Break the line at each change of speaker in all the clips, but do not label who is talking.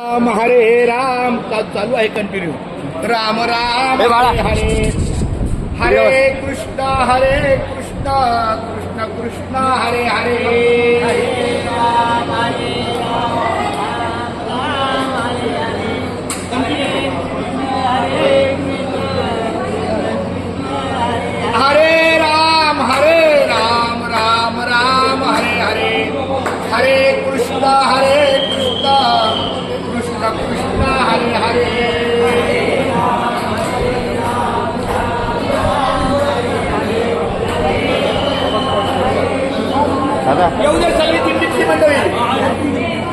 राम हरे राम चालू आहे कंटिन्यू. राम राम हरे हरे हरे कृष्ण कृष्ण कृष्ण हरे हरे हरे राम राम राम हरे हरे हरे कृष्ण कृष्ण कृष्ण हरे हरे. येऊ दे सगळी दिंडीतली मंडळी.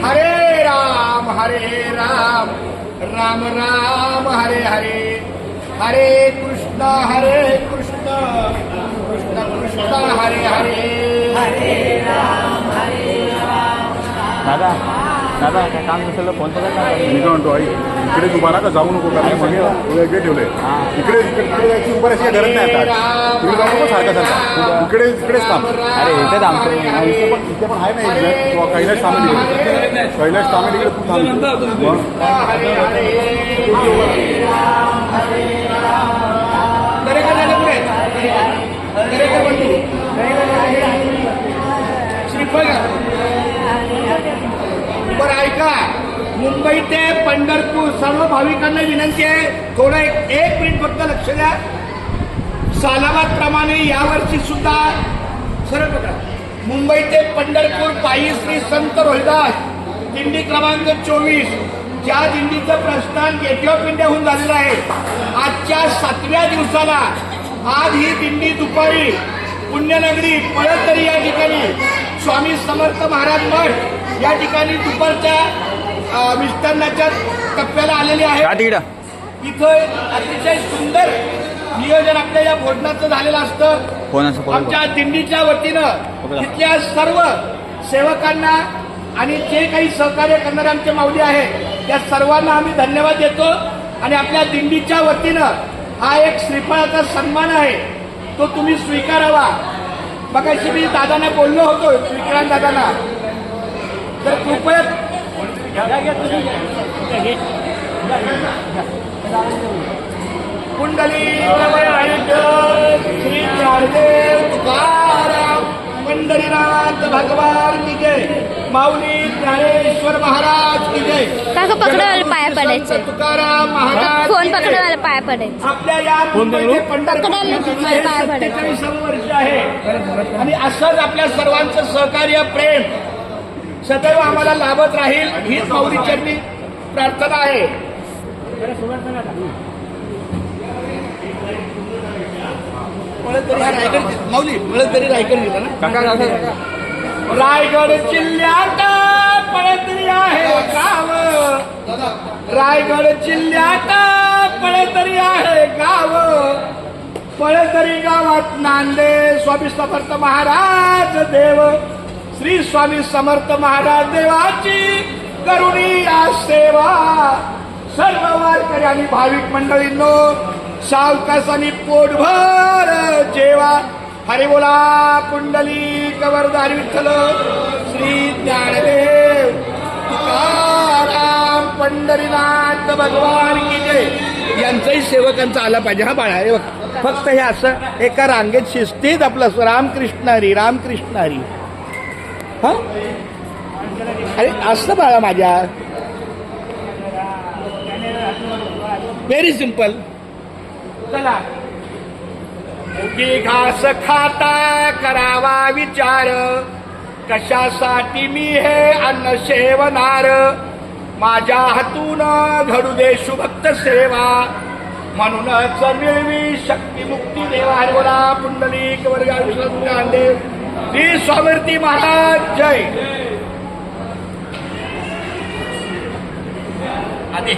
हरे राम राम राम हरे हरे हरे कृष्ण कृष्ण कृष्ण हरे हरे हरे राम
दादा दादा काय काम नसेल फोन तर
मी काय म्हणतो आई इकडे उभा का जाऊ नको कारण सगळे वेगळे ठेवले इकडे इकडे जायची उभा राहायची गरज नाही आता तुम्ही जाऊ नको सारखा सारखा इकडेच थांब.
अरे इथे थांबतो
इथे पण आहे ना कैलाश तांबे कैलाश तांबे तिकडे तू थांब.
बरं ऐका, मुंबई ते पंढरपूर सर्व भाविकांना विनंती आहे, थोडं एक मिनिट फक्त लक्ष द्या. सालाबादप्रमाणे यावर्षी सुद्धा सरळ बघा, मुंबई ते पंढरपूर पायी श्री संत रोहिदास दिंडी क्रमांक 24 ज्या दिंडीचं प्रस्थान गेट ऑफ इंडियाहून झालेलं आहे, आजच्या 7व्या दिवसाला आज ही दिंडी दुपारी पुण्यनगरी पळतरी या ठिकाणी स्वामी समर्थ महाराज मठ या ठिकाणी दुपारच्या मिष्टान्नाच्या टप्प्याला आलेली आहे. इथं अतिशय सुंदर नियोजन आपल्या या भोजनाचं झालेलं असतं. आमच्या दिंडीच्या वतीनं इथल्या सर्व सेवकांना आणि जे काही सहकार्य करणारे आमचे माऊली आहेत त्या सर्वांना आम्ही धन्यवाद देतो. आणि आपल्या दिंडीच्या वतीनं हा एक श्रीफळाचा सन्मान आहे, तो तुम्ही स्वीकारावा. मगाशी मी दादांना बोललो होतो, विक्रांत दादांना, तर कृपया कुंडली श्री ज्ञानदेव तुकाराम पंढरीनाथ भगवान की जय, माऊली ज्ञानेश्वर महाराज की जय.
काका पकडायला पाया पडायचे,
तुकाराम महाराज
फोन पकडायला पाया पडायचे.
आपल्या या पंढरपूर 47 वर्ष आहे आणि असंच आपल्या सर्वांचं सहकार्य प्रेम सदैव आम्हाला लाभत राहील हीच माऊली चरणी प्रार्थना आहे. माऊली पळतरी रायगड दिला ना, रायगड जिल्ह्यात पळतरी आहे गाव, रायगड जिल्ह्यात पळतरी आहे गाव, पळतरी गावात नांदे स्वामी समर्थ महाराज देव, श्री स्वामी समर्थ महाराज देवाची करुणी या सेवा. सर्व वारकरी आणि भाविक मंडळींनो सावकाशाने पोटभर जेवा. हरी बोला पुंडली कवरदारी विठ्ठल श्री ज्ञानदेव तुकाराम पंढरीनाथ भगवान की जय. यांचाही सेवकांचा आला पाहिजे. हा बाळा हे बघ, फक्त हे असं एका रांगेत शिस्तीत आपलं रामकृष्ण हरी रामकृष्ण हरी. हा अरे असं बाळा माझ्या, व्हेरी सिंपल. चला, की घास खाता करावा विचार, कशासाठी मी हे अन्न सेवनार, माझ्या हातून घडू दे शुभक्त सेवा, म्हणूनच मिळवी शक्ती मुक्ती देवा. हरी बोला पुंडलिक वर्गा विष्णू श्री स्वामी महाराज जय. आधी